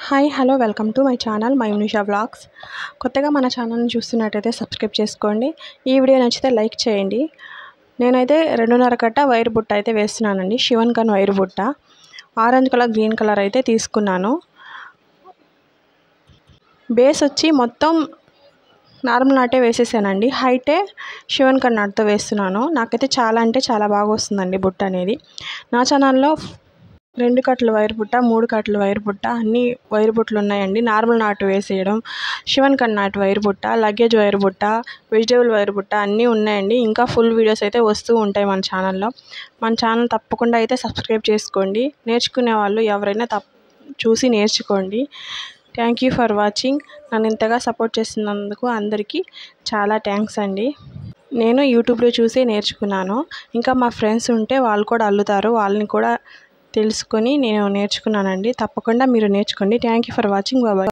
Hi hello welcome to my channel Mayunisha Vlogs. కొత్తగా మన ఛానల్ని చూస్తున్నట్టయితే సబ్స్క్రైబ్ చేసుకోండి. ఈ వీడియో నచ్చితే లైక్ చేయండి. నేనైతే 2.5 కట్ట వైర్ బుట్ట అయితే వేస్తున్నానండి. శివన్ కన్ వైర్ బుట్ట ఆరెంజ్ కలర్ గ్రీన్ కలర్ అయితే తీసుకున్నాను. బేస్ వచ్చి మొత్తం నార్మల్ నాటే వేసేసానండి. హైటే శివన్ కన్ నాటుతో వేస్తున్నాను. నాకైతే చాలా అంటే చాలా బాగా వస్తుందండి బుట్ట అనేది. నా ఛానల్లో 2 కట్టల వైర్ బుట్ట, 3 కట్టల వైర్ బుట్ట అన్ని వైర్ బుట్టలు ఉన్నాయండి. నార్మల్ నాటు వేసేయడం, శివన్ కన్ నాటు వైర్ బుట్ట, లగేజ్ వైర్ బుట్ట, వెజిటేబుల్ వైర్ బుట్ట అన్నీ ఉన్నాయండి. ఇంకా ఫుల్ వీడియోస్ అయితే వస్తూ ఉంటాయి మన ఛానల్లో. మన ఛానల్ తప్పకుండా అయితే సబ్స్క్రైబ్ చేసుకోండి. నేర్చుకునే వాళ్ళు ఎవరైనా చూసి నేర్చుకోండి. Thank you for watching. నన్ను ఇంతగా సపోర్ట్ చేస్తున్నందుకు అందరికీ చాలా థ్యాంక్స్ అండి. నేను యూట్యూబ్లో చూసే నేర్చుకున్నాను. ఇంకా మా ఫ్రెండ్స్ ఉంటే వాళ్ళు కూడా అల్లుతారు, వాళ్ళని కూడా తెలుసుకొని నేను నేర్చుకున్నానండి. తప్పకుండా మీరు నేర్చుకోండి. Thank you for watching. Bye.